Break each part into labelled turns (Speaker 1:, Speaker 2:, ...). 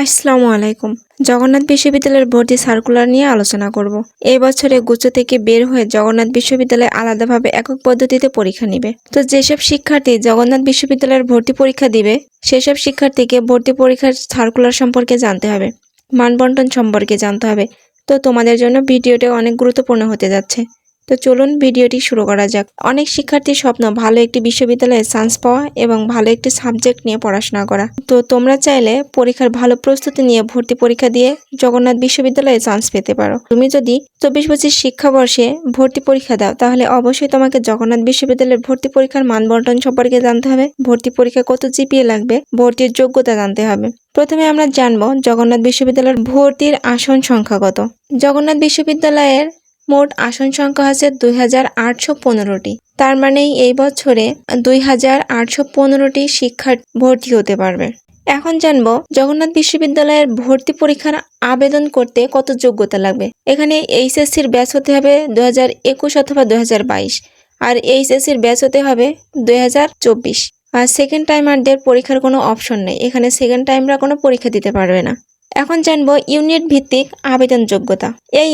Speaker 1: আসসালামু আলাইকুম। জগন্নাথ বিশ্ববিদ্যালয়ের ভর্তি সার্কুলার নিয়ে আলোচনা করব। এই বছরে গুচ্ছ থেকে বের হয়ে জগন্নাথ বিশ্ববিদ্যালয়ে আলাদাভাবে একক পদ্ধতিতে পরীক্ষা নিবে। তো যেসব শিক্ষার্থী জগন্নাথ বিশ্ববিদ্যালয়ের ভর্তি পরীক্ষা দিবে সেসব শিক্ষার্থীকে ভর্তি পরীক্ষার সার্কুলার সম্পর্কে জানতে হবে, মানবন্টন সম্পর্কে জানতে হবে। তো তোমাদের জন্য ভিডিওটা অনেক গুরুত্বপূর্ণ হতে যাচ্ছে। তো চলুন ভিডিওটি শুরু করা যাক। অনেক শিক্ষার্থীর স্বপ্ন ভালো একটি বিশ্ববিদ্যালয়ে চান্স পাওয়া এবং ভালো একটি সাবজেক্ট নিয়ে পড়াশোনা করা। তো তোমরা চাইলে পরীক্ষার ভালো প্রস্তুতি নিয়ে ভর্তি পরীক্ষা দিয়ে জগন্নাথ বিশ্ববিদ্যালয়ে চান্স পেতে পারো। তুমি যদি 24-25 শিক্ষাবর্ষে ভর্তি পরীক্ষা দাও তাহলে অবশ্যই তোমাকে জগন্নাথ বিশ্ববিদ্যালয়ের ভর্তি পরীক্ষার মানবন্টন সম্পর্কে জানতে হবে, ভর্তি পরীক্ষা কত জিপিএ লাগবে, ভর্তির যোগ্যতা জানতে হবে। প্রথমে আমরা জানবো জগন্নাথ বিশ্ববিদ্যালয়ের ভর্তির আসন সংখ্যা কত। জগন্নাথ বিশ্ববিদ্যালয়ের মোট আসন সংখ্যা আছে 2815টি। তার মানে এই বছরে 2815টি শিক্ষার্থী ভর্তি হতে পারবে। এখন জানবো জগন্নাথ বিশ্ববিদ্যালয়ের ভর্তি পরীক্ষার আবেদন করতে কত যোগ্যতা লাগবে। এখানে এইচএসসির ব্যাচ হতে হবে 2021 অথবা 2022, আর এইচএসসির ব্যাচ হতে হবে 2024। আর সেকেন্ড টাইমারদের পরীক্ষার কোনো অপশন নেই, এখানে সেকেন্ড টাইমরা কোনো পরীক্ষা দিতে পারবে না। এখন জানবো ইউনিট ভিত্তিক আবেদন যোগ্যতা। এই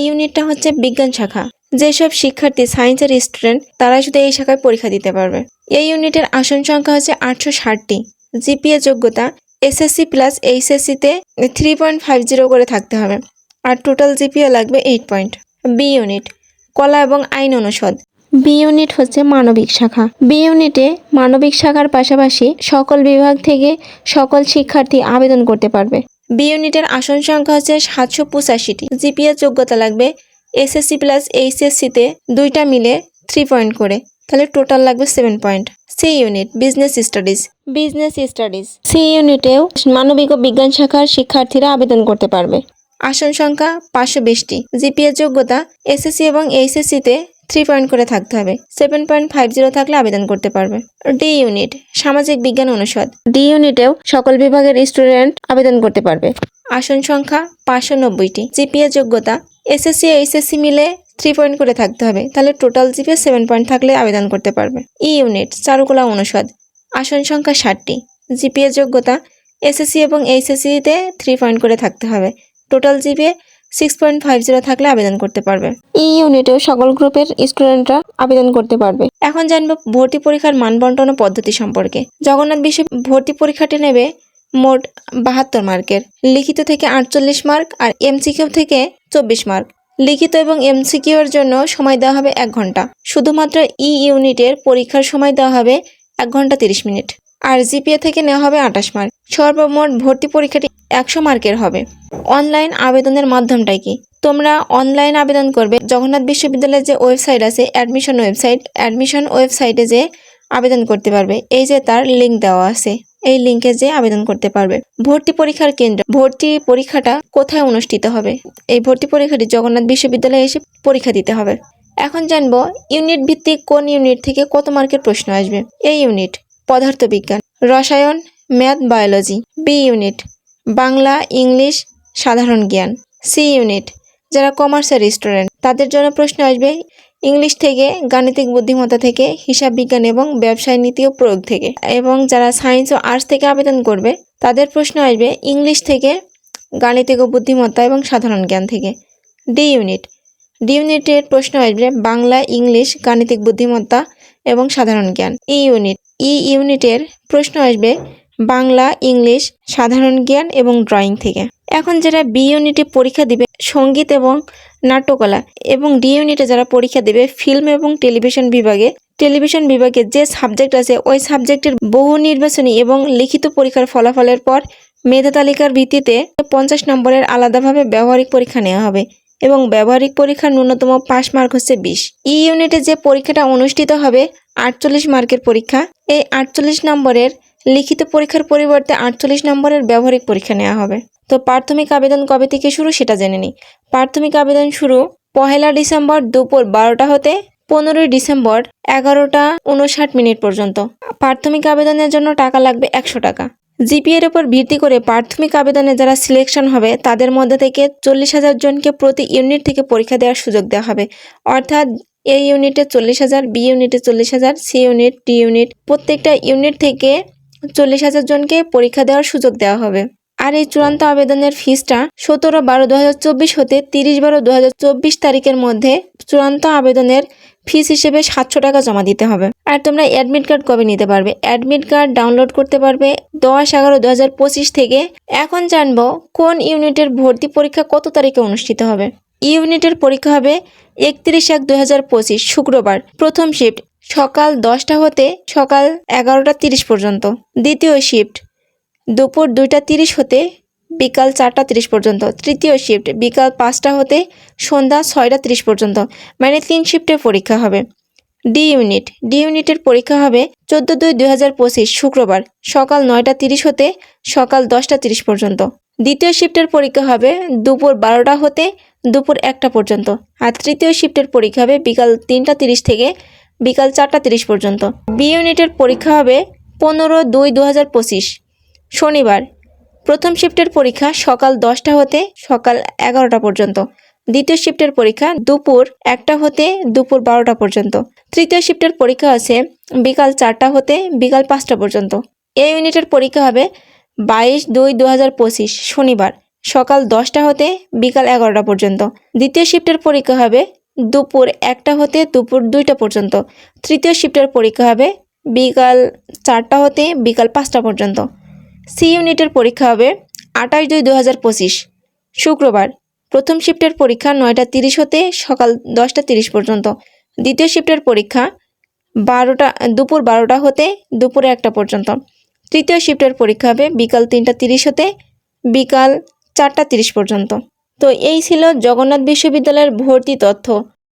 Speaker 1: ইউনিটটা হচ্ছে বিজ্ঞান শাখা। যেসব শিক্ষার্থী সায়েন্সের স্টুডেন্ট তারা শুধু এই শাখায় পরীক্ষা দিতে পারবে। এই ইউনিটের আসন সংখ্যা হচ্ছে 860টি। জিপিএ যোগ্যতা এসএসসি প্লাস এইচএসসিতে 3.50 করে থাকতে হবে, আর টোটাল জিপিএ লাগবে 8 পয়েন্ট। বি ইউনিট কলা এবং আইন অনুষদ। বি ইউনিট হচ্ছে মানবিক শাখা। বি ইউনিটে মানবিক শাখার পাশাপাশি সকল বিভাগ থেকে সকল শিক্ষার্থী আবেদন করতে পারবে। বি ইউনিটের আসন সংখ্যা হচ্ছে 785টি। জিপিএ যোগ্যতা লাগবে এসএসসি প্লাস এইচএসসিতে দুইটা মিলে 3 পয়েন্ট করে, তাহলে টোটাল লাগবে 7 point. C unit business studies. C ইউনিটেও মানবিক ও বিজ্ঞান শাখার শিক্ষার্থীরা আবেদন করতে পারবে। আসন সংখ্যা 520টি। জিপিএ যোগ্যতা এসএসসি এবং এইচএসসিতে 3 পয়েন্ট করে থাকতে হবে, 7.50 থাকলে আবেদন করতে পারবে। ডি ইউনিট সামাজিক বিজ্ঞান অনুষদ। ডি ইউনিটেও সকল বিভাগের স্টুডেন্ট আবেদন করতে পারবে। আসন সংখ্যা 590টি। জিপিএ যোগ্যতা এসএসসি এইচএসসি মিলে 3 পয়েন্ট করে থাকতে হবে, তাহলে টোটাল জিপিএ 7 পয়েন্ট থাকলে আবেদন করতে পারবে। ই ইউনিট চারুকলা অনুষদ। আসন সংখ্যা 60টি। জিপিএ যোগ্যতা এসএসসি এবং এইচএসসিতে 3 পয়েন্ট করে থাকতে হবে, টোটাল জিপিএ 6.50 থাকলে আবেদন করতে পারবে। ই ইউনিটেও সকল গ্রুপের স্টুডেন্টরা আবেদন করতে পারবে। এখন জানবো ভর্তি পরীক্ষার মানবন্টন পদ্ধতি সম্পর্কে। জগন্নাথ বিশ্ব ভর্তি পরীক্ষাটি নেবে মোট 72 মার্কের। লিখিত থেকে 48 মার্ক আর এমসিকিউ থেকে 24 মার্ক। লিখিত এবং এমসিকিউ এর জন্য সময় দেওয়া হবে 1 ঘন্টা। শুধুমাত্র ই ইউনিটের পরীক্ষার সময় দেওয়া হবে 1 ঘন্টা 30 মিনিট। আর জিপিএ থেকে নেওয়া হবে 28 মার্ক। সর্বমোট ভর্তি পরীক্ষাটি 100 মার্কের হবে। অনলাইন আবেদনের মাধ্যমটাই কি? তোমরা অনলাইন আবেদন করবে জগন্নাথ বিশ্ববিদ্যালয়ের যে ওয়েবসাইট আছে অ্যাডমিশন ওয়েবসাইটে যে আবেদন করতে পারবে। এই যে তার লিঙ্ক দেওয়া আছে, এই লিঙ্কে যে আবেদন করতে পারবে। ভর্তি পরীক্ষার কেন্দ্র, ভর্তি পরীক্ষাটা কোথায় অনুষ্ঠিত হবে? এই ভর্তি পরীক্ষাটি জগন্নাথ বিশ্ববিদ্যালয়ে এসে পরীক্ষা দিতে হবে। এখন জানবো ইউনিট ভিত্তিক কোন ইউনিট থেকে কত মার্কের প্রশ্ন আসবে। এই ইউনিট পদার্থবিজ্ঞান, রসায়ন, math, biology. B unit Bangla, English, সাধারণ জ্ঞান। সি ইউনিট যারা কমার্সের স্টুডেন্ট তাদের জন্য প্রশ্ন আসবে ইংলিশ থেকে, গাণিতিক বুদ্ধিমত্তা থেকে, হিসাব বিজ্ঞান এবং ব্যবসায় নীতি ও প্রয়োগ থেকে। এবং যারা সায়েন্স ও আর্টস থেকে আবেদন করবে তাদের প্রশ্ন আসবে ইংলিশ থেকে, গাণিতিক ও বুদ্ধিমত্তা এবং সাধারণ জ্ঞান থেকে। ডি ইউনিটের প্রশ্ন আসবে বাংলা, ইংলিশ, গাণিতিক বুদ্ধিমত্তা এবং সাধারণ জ্ঞান। ই ইউনিটের প্রশ্ন আসবে বাংলা, ইংলিশ, সাধারণ জ্ঞান এবং ড্রয়িং থেকে। এখন যারা বি ইউনিটে পরীক্ষা দিবে সঙ্গীত এবং নাট্যকলা, এবং ডি ইউনিটে যারা পরীক্ষা দেবে ফিল্ম এবং টেলিভিশন বিভাগে যে সাবজেক্ট আছে ওই সাবজেক্টের বহু নির্বাচনী এবং লিখিত পরীক্ষার ফলাফলের পর মেধা তালিকার ভিত্তিতে 50 নম্বরের আলাদাভাবে ব্যবহারিক পরীক্ষা নেওয়া হবে, এবং ব্যবহারিক পরীক্ষার ন্যূনতম পাস মার্ক হচ্ছে 20। ই ইউনিটে যে পরীক্ষাটা অনুষ্ঠিত হবে 48 মার্কের পরীক্ষা। এই 48 নম্বরের লিখিত পরীক্ষার পরিবর্তে 48 নম্বরের ব্যবহারিক পরীক্ষা নেওয়া হবে। তো প্রাথমিক আবেদন কবে থেকে শুরু সেটা জেনে নিই। প্রাথমিক আবেদন শুরু 1 ডিসেম্বর দুপুর 12টা হতে 15 ডিসেম্বর 11:59 পর্যন্ত। প্রাথমিক আবেদনের জন্য টাকা লাগবে 100 টাকা। জিপিএর উপর ভিত্তি করে প্রাথমিক আবেদনে যারা সিলেকশন হবে তাদের মধ্যে থেকে 40,000 জনকে প্রতি ইউনিট থেকে পরীক্ষা দেওয়ার সুযোগ দেওয়া হবে। অর্থাৎ এ ইউনিটে 40,000, বি ইউনিটে 40,000, সি ইউনিট, ডি ইউনিট প্রত্যেকটা ইউনিট থেকে 40,000 জনকে পরীক্ষা দেওয়ার সুযোগ দেওয়া হবে। আর এই চূড়ান্ত আবেদনের ফিসটা 17/12/2024 হতে 30/12/2024 তারিখের মধ্যে চূড়ান্ত আবেদনের ফিস হিসেবে 700 টাকা জমা দিতে হবে। আর তোমরা অ্যাডমিট কার্ড কবে নিতে পারবে? অ্যাডমিট কার্ড ডাউনলোড করতে পারবে 10/11/2025 থেকে। এখন জানবো কোন ইউনিটের ভর্তি পরীক্ষা কত তারিখে অনুষ্ঠিত হবে। ইউনিটের পরীক্ষা হবে 31/1/2025 শুক্রবার। প্রথম শিফট সকাল 10টা হতে সকাল 11টা 30 পর্যন্ত। দ্বিতীয় শিফট দুপুর 2টা 30 হতে বিকাল 4টা 30 পর্যন্ত। তৃতীয় শিফট বিকাল 5টা হতে সন্ধ্যা 6টা 30 পর্যন্ত। মানে 3 শিফটের পরীক্ষা হবে। ডি ইউনিটের পরীক্ষা হবে 14/2/2025 শুক্রবার সকাল 9টা 30 হতে সকাল 10টা 30 পর্যন্ত। দ্বিতীয় শিফটের পরীক্ষা হবে দুপুর 12টা হতে দুপুর 1টা পর্যন্ত। আর তৃতীয় শিফটের পরীক্ষা হবে বিকাল 3টা 30 থেকে বিকাল 4টা 30 পর্যন্ত। বি ইউনিটের পরীক্ষা হবে 15/2/2025 শনিবার। প্রথম শিফটের পরীক্ষা সকাল 10টা হতে সকাল 11টা পর্যন্ত। দ্বিতীয় শিফটের পরীক্ষা দুপুর 1টা হতে দুপুর 12টা পর্যন্ত। তৃতীয় শিফটের পরীক্ষা আছে বিকাল 4টা হতে বিকাল 5টা পর্যন্ত। এ ইউনিটের পরীক্ষা হবে 22/2/2025 শনিবার সকাল 10টা হতে বিকাল 11টা পর্যন্ত। দ্বিতীয় শিফটের পরীক্ষা হবে দুপুর 1টা হতে দুপুর 2টা পর্যন্ত। তৃতীয় শিফটের পরীক্ষা হবে বিকাল 4টা হতে বিকাল 5টা পর্যন্ত। সি ইউনিটের পরীক্ষা হবে 28/2/2025 শুক্রবার। প্রথম শিফটের পরীক্ষা 9টা 30 হতে সকাল 10টা 30 পর্যন্ত। দ্বিতীয় শিফটের পরীক্ষা দুপুর 12টা হতে দুপুর 1টা পর্যন্ত। তৃতীয় শিফটের পরীক্ষা হবে বিকাল 3টা 30 হতে বিকাল 4টা 30 পর্যন্ত। তো এই ছিল জগন্নাথ বিশ্ববিদ্যালয়ের ভর্তি তথ্য।